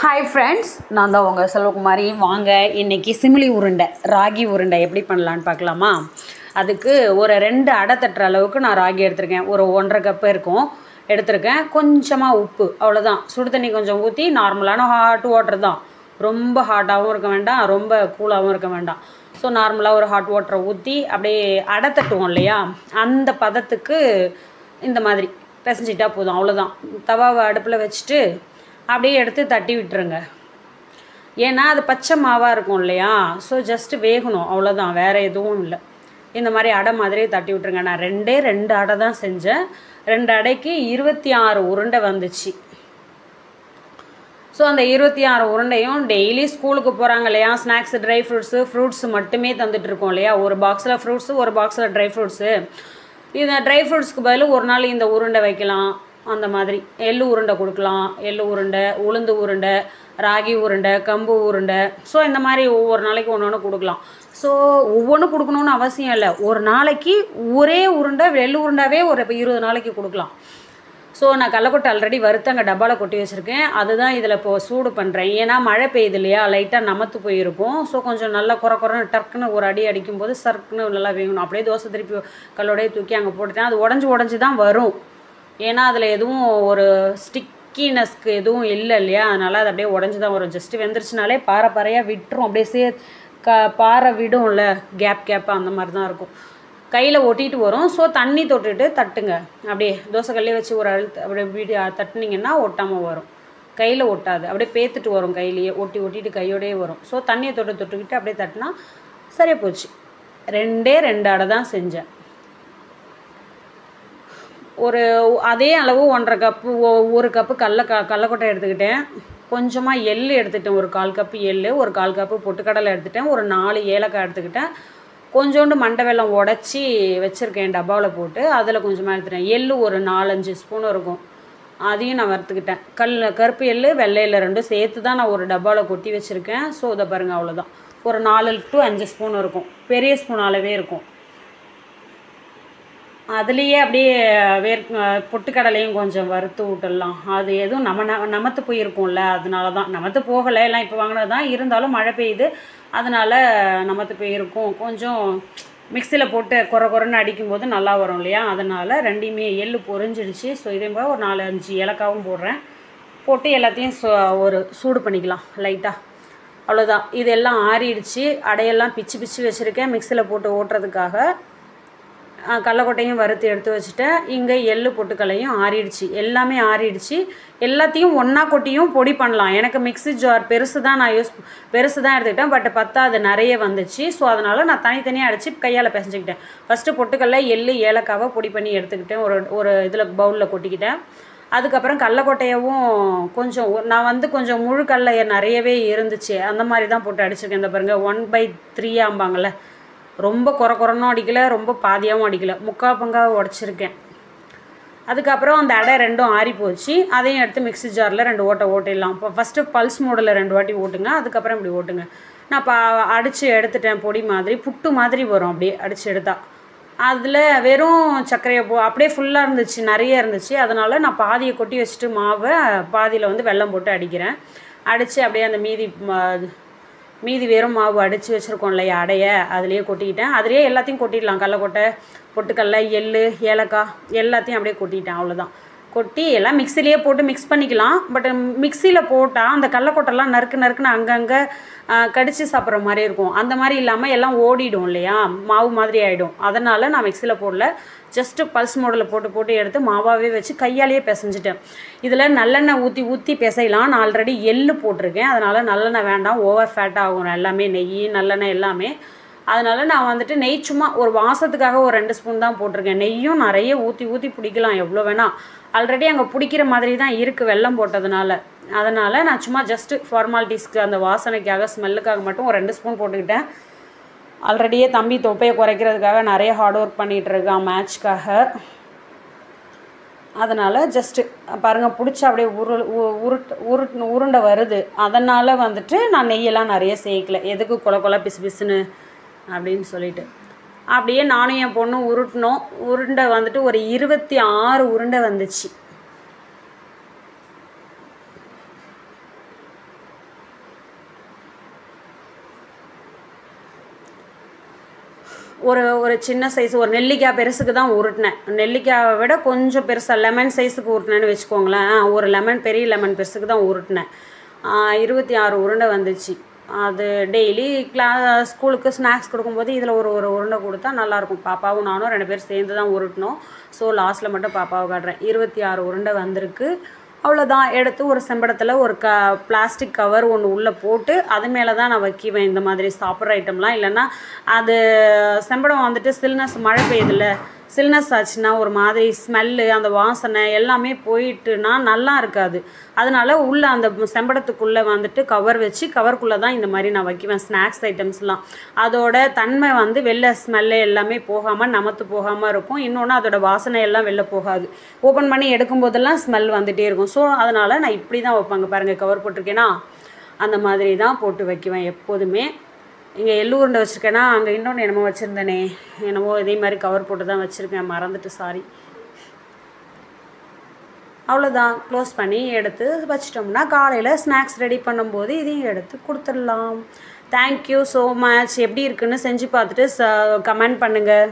Hi friends, நான் தான் உங்கள் செல்வகுமாரி. வாங்க இன்றைக்கி சிமிலி உருண்டை, ராகி உருண்டை எப்படி பண்ணலான்னு பார்க்கலாமா? அதுக்கு ஒரு 2 அடை தட்டுற அளவுக்கு நான் ராகி எடுத்திருக்கேன். ஒரு 1.5 கப்பு இருக்கும் எடுத்திருக்கேன். கொஞ்சமாக உப்பு, அவ்வளோதான். சுடு தண்ணி கொஞ்சம் ஊற்றி, நார்மலான ஹாட் வாட்டர் தான். ரொம்ப ஹாட்டாகவும் இருக்க வேண்டாம், ரொம்ப கூலாகவும் இருக்க வேண்டாம். ஸோ நார்மலாக ஒரு ஹாட் வாட்டரை ஊற்றி அப்படியே அடை தட்டுவோம் இல்லையா, அந்த பதத்துக்கு இந்த மாதிரி பிசைஞ்சிட்டா போதும். அவ்வளோதான். தவாவை அடுப்பில் வச்சுட்டு அப்படியே எடுத்து தட்டி விட்டுருங்க. ஏன்னா அது பச்சை மாவாக இருக்கும் இல்லையா, ஸோ ஜஸ்ட்டு வேகணும், அவ்வளோதான். வேறு எதுவும் இல்லை. இந்த மாதிரி அடை மாதிரியே தட்டி விட்டுருங்க. நான் 2 அடை தான் செஞ்சேன். 2 அடைக்கு 26 உருண்டை வந்துச்சு. ஸோ அந்த 26 உருண்டையும் டெய்லி ஸ்கூலுக்கு போகிறாங்க இல்லையா, ஸ்நாக்ஸு, ட்ரை ஃப்ரூட்ஸு மட்டுமே தந்துட்டுருக்கோம் இல்லையா. ஒரு பாக்ஸில் ஃப்ரூட்ஸு, ஒரு பாக்ஸில் ட்ரை ஃப்ரூட்ஸு. இந்த ட்ரை ஃப்ரூட்ஸ்க்கு பதில் ஒரு நாள் இந்த உருண்டை வைக்கலாம். அந்த மாதிரி எள்ளு உருண்டை கொடுக்கலாம். எள்ளு உருண்டை, உளுந்து உருண்டை, ராகி உருண்டை, கம்பு உருண்டை. ஸோ இந்த மாதிரி ஒவ்வொரு நாளைக்கு ஒன்று ஒன்று கொடுக்கலாம். ஸோ ஒவ்வொன்றும் கொடுக்கணுன்னு அவசியம் இல்லை. ஒரு நாளைக்கு ஒரே உருண்டை, எள்ளு உருண்டாவே ஒரு 20 நாளைக்கு கொடுக்கலாம். ஸோ நான் கடலக்கொட்டை ஆல்ரெடி வறுத்து அங்கே டப்பாவில் கொட்டி வச்சுருக்கேன். அதுதான் இதில் இப்போது சூடு பண்ணுறேன். ஏன்னா மழை பெய்யுது இல்லையா, லைட்டாக நமத்து போயிருக்கும். ஸோ கொஞ்சம் நல்லா குறன்னு டக்குன்னு ஒரு அடி அடிக்கும்போது சர்க்குன்னு நல்லா வேகணும். அப்படியே தோசை திருப்பி கல்லோடையே தூக்கி அங்கே போட்டுட்டேன். அது உடஞ்சி தான் வரும். ஏன்னா அதில் எதுவும் ஒரு ஸ்டிக்கினஸ்க்கு எதுவும் இல்லை இல்லையா, அதனால் அது அப்படியே உடஞ்சி தான் வரும். ஜஸ்ட்டு வெந்துருச்சுனாலே பாறையாக விட்டுரும். அப்படியே பாறை விடும்ல, கேப்பாக அந்த மாதிரி தான் இருக்கும். கையில் ஒட்டிட்டு வரும். ஸோ தண்ணி தொட்டுட்டு தட்டுங்க. அப்படியே தோசைக்கல்லே வச்சு ஒரு அப்படியே தட்டுனீங்கன்னா ஒட்டாமல் வரும். கையில் ஒட்டாது, அப்படியே பேத்துட்டு வரும். கையிலேயே ஒட்டிட்டு கையோடையே வரும். ஸோ தண்ணியை தொட்டுக்கிட்டு அப்படியே தட்டினா சரியாக போச்சு. 2 அடை தான் செஞ்சேன். ஒரு அதே அளவு 1.5 கப்பு, 1 கப்பு கடலக்கொட்டை எடுத்துக்கிட்டேன். கொஞ்சமாக எள் எடுத்துக்கிட்டேன். ஒரு 1/4 கப்பு எள், ஒரு 1/4 கப்பு பொட்டுக்கடலை எடுத்துகிட்டேன். ஒரு 4 ஏலக்காய் எடுத்துக்கிட்டேன். கொஞ்சோண்டு மண்டை வெல்லம் உடச்சி வச்சுருக்கேன் டப்பாவில் போட்டு, அதில் கொஞ்சமாக எடுத்துட்டேன். எள் ஒரு 4-5 ஸ்பூன் இருக்கும், அதையும் நான் வறுத்துக்கிட்டேன். கருப்பு எள், வெள்ளை எள் 2 சேர்த்து தான் நான் ஒரு டப்பாவில் கொட்டி வச்சுருக்கேன். ஸோ இதை பாருங்கள், அவ்வளோதான். ஒரு 4 to 5 ஸ்பூன் இருக்கும், பெரிய ஸ்பூன் அளவே இருக்கும். அதுலேயே அப்படியே பொட்டுக்கடலையும் கொஞ்சம் வறுத்து விட்டுடலாம். அது எதுவும் நமத்து போயிருக்கும்ல, அதனால தான். நமத்து போகலை, எல்லாம் இப்போ வாங்கினது தான். இருந்தாலும் மழை பெய்யுது, அதனால் நமத்து போயிருக்கும். கொஞ்சம் மிக்சியில் போட்டு குறன்னு அடிக்கும்போது நல்லா வரும் இல்லையா, அதனால் 2மே எள்ளு பொரிஞ்சிடுச்சு. ஸோ இதே போல் ஒரு 4-5 ஏலக்காவும் போடுறேன். போட்டு எல்லாத்தையும் ஒரு சூடு பண்ணிக்கலாம் லைட்டாக. அவ்வளோதான். இதெல்லாம் ஆறிடுச்சு. அடையெல்லாம் பிச்சு வச்சுருக்கேன் மிக்சியில் போட்டு ஓட்டுறதுக்காக. கடலக்கொட்டையும் வறுத்து எடுத்து வச்சுட்டேன். இங்கே எள்ளு பொட்டுக்கல்லையும் ஆறிடுச்சு, எல்லாமே ஆறிடுச்சு. எல்லாத்தையும் ஒன்றா கொட்டியும் பொடி பண்ணலாம். எனக்கு மிக்ஸி ஜார் பெருசு தான் எடுத்துக்கிட்டேன். பட் பத்தாது, நிறைய வந்துச்சு. ஸோ அதனால் நான் தனித்தனியாக அடித்து கையால் பிசைஞ்சிக்கிட்டேன். ஃபஸ்ட்டு பொட்டுக்கல்லை, எள்ளு, ஏலக்காவை பொடி பண்ணி எடுத்துக்கிட்டேன். ஒரு இதில் பவுலில் கொட்டிக்கிட்டேன். அதுக்கப்புறம் கடலக்கொட்டையவும் கொஞ்சம் நான் கொஞ்சம் முழு கடலை நிறையவே இருந்துச்சு, அந்த மாதிரி தான் போட்டு அடிச்சிருக்கேன். இந்த பாருங்கள், 1/3 ஆம்பாங்கள்ல, ரொம்ப குறன்னும் அடிக்கலை, ரொம்ப பாதியாகவும் அடிக்கலை, 3/4 பங்காக உடச்சிருக்கேன். அதுக்கப்புறம் அந்த அடை 2ம் ஆறி போச்சு. அதையும் எடுத்து மிக்ஸி ஜாரில் 2 ஓட்டிடலாம். இப்போ ஃபஸ்ட்டு பல்ஸ் மோடில் 2 வாட்டி ஓட்டுங்க, அதுக்கப்புறம் இப்படி ஓட்டுங்க. நான் இப்போ அடித்து எடுத்துட்டேன். பொடி மாதிரி, புட்டு மாதிரி வரும் அப்படியே அடித்து எடுத்தால். அதில் வெறும் சர்க்கரையை அப்படியே ஃபுல்லாக இருந்துச்சு, நிறைய இருந்துச்சு. அதனால் நான் பாதியை கொட்டி வச்சுட்டு மாவை பாதியில் வெல்லம் போட்டு அடிக்கிறேன். அடித்து அப்படியே அந்த மீதி வெறும் மாவு அடித்து வச்சுருக்கோம் இல்லையா அடையை, அதுலேயே கொட்டிக்கிட்டேன். அதுலேயே எல்லாத்தையும் கொட்டிடலாம். கடலக்கொட்டை, பொட்டுக்கடலை, எள், ஏலக்காய் எல்லாத்தையும் அப்படியே கொட்டிட்டேன். அவ்வளோதான். கொட்டி எல்லாம் மிக்சிலேயே போட்டு மிக்ஸ் பண்ணிக்கலாம். பட் மிக்சியில் போட்டால் அந்த கடலக்கொட்டைலாம் நறுக்குன்னு அங்கங்கே கடித்து சாப்பிட்ற மாதிரி இருக்கும். அந்த மாதிரி இல்லாமல் எல்லாம் ஓடிடும் இல்லையா, மாவு மாதிரி ஆகிடும். அதனால் நான் மிக்சியில் போடல, ஜஸ்ட்டு பல்ஸ் மோடில் போட்டு எடுத்து மாவாகவே வச்சு கையாலேயே பிசைஞ்சிட்டேன். இதில் நல்லெண்ணெய் ஊற்றி பிசையலாம். நான் ஆல்ரெடி எள்ளு போட்டிருக்கேன், அதனால் நல்லெண்ணெய் வேண்டாம், ஓவர் ஃபேட் ஆகும் எல்லாமே, நெய், நல்லெண்ணெய் எல்லாமே. அதனால் நான் நெய் சும்மா ஒரு வாசத்துக்காக ஒரு 2 ஸ்பூன் தான் போட்டிருக்கேன். நெய்யும் நிறைய ஊற்றி பிடிக்கலாம், எவ்வளோ வேணால். ஆல்ரெடி அங்கே பிடிக்கிற மாதிரி தான் இருக்குது வெல்லம் போட்டதுனால. அதனால் நான் சும்மா ஜஸ்ட்டு ஃபார்மாலிட்டிஸ்க்கு, அந்த வாசனைக்காக, ஸ்மெல்லுக்காக மட்டும் ஒரு 2 ஸ்பூன் போட்டுக்கிட்டேன். ஆல்ரெடியே தம்பி தொப்பையை குறைக்கிறதுக்காக நிறைய ஹார்ட் ஒர்க் பண்ணிகிட்ருக்கான் மேட்ச்க்காக. அதனால் ஜஸ்ட்டு பாருங்கள், பிடிச்சா அப்படியே உருண்டை வருது. அதனால் நான் நெய்யெல்லாம் நிறைய சேர்க்கல, எதுக்கு கொல பிசுன்னு அப்படின்னு சொல்லிட்டு. அப்படியே நானும் என் பொண்ணும் உருட்டினோம். உருண்டை ஒரு 26 உருண்டை வந்துச்சு. ஒரு சின்ன சைஸ் ஒரு நெல்லிக்காய் பெருசுக்கு தான் உருட்டினேன். நெல்லிக்காயை விட கொஞ்சம் பெருசாக லெமன் சைஸுக்கு உருட்டினேன்னு வச்சுக்கோங்களேன். ஒரு லெமன் பெரிய லெமன் பெருசுக்கு தான் உருட்டினேன். 26 உருண்டை வந்துச்சு. அது டெய்லி ஸ்கூலுக்கு ஸ்நாக்ஸ் கொடுக்கும்போது இதில் ஒரு ஒரு உருண்டை கொடுத்தா நல்லாயிருக்கும். பாப்பாவும் நானும் 2 பேர் சேர்ந்து தான் உருட்டினோம். ஸோ லாஸ்ட்டில் மட்டும் பாப்பாவை காட்டுறேன். 26 உருண்டை வந்திருக்கு. அவ்வளோதான். எடுத்து ஒரு செம்படத்தில் ஒரு பிளாஸ்டிக் கவர் ஒன்று உள்ளே போட்டு அது மேலே தான் நான் வைக்குவேன் இந்த மாதிரி சாப்பிட்ற ஐட்டம்லாம். இல்லைன்னா அது செம்படம் வந்துட்டு சில்னஸ் மழை பெய்யுதுல்ல, சில்னஸ் ஆச்சுன்னா ஒரு மாதிரி ஸ்மெல்லு அந்த வாசனை எல்லாமே போயிட்டுனா நல்லா இருக்காது. அதனால உள்ளே அந்த செம்படத்துக்குள்ளே வந்துட்டு கவர் வச்சு கவருக்குள்ளே தான் இந்த மாதிரி நான் வைக்குவேன் ஸ்நாக்ஸ் ஐட்டம்ஸ்லாம். அதோட தன்மை வந்து வெளில ஸ்மெல்லு எல்லாமே போகாமல் நமத்து போகாமல் இருக்கும். இன்னொன்று அதோட வாசனை எல்லாம் வெளில போகாது. ஓப்பன் பண்ணி எடுக்கும்போதெல்லாம் ஸ்மெல் வந்துகிட்டே இருக்கும். ஸோ அதனால் நான் இப்படி தான் வைப்பாங்க. பாருங்கள் கவர் போட்டிருக்கேன்னா அந்த மாதிரி தான் போட்டு வைக்குவேன் எப்போதுமே. இங்கே எள்ளு உருண்டை வச்சுருக்கேன்னா அங்கே இன்னொன்று என்னமோ வச்சுருந்தேனே, என்னமோ இதே மாதிரி கவர் போட்டு தான் வச்சுருக்கேன், மறந்துட்டு சாரி. அவ்வளோதான். க்ளோஸ் பண்ணி எடுத்து வச்சிட்டோம்னா காலையில் ஸ்நாக்ஸ் ரெடி பண்ணும்போது இதையும் எடுத்து கொடுத்துடலாம். Thank you so much. எப்படி இருக்குன்னு செஞ்சு பார்த்துட்டு கமெண்ட் பண்ணுங்கள்.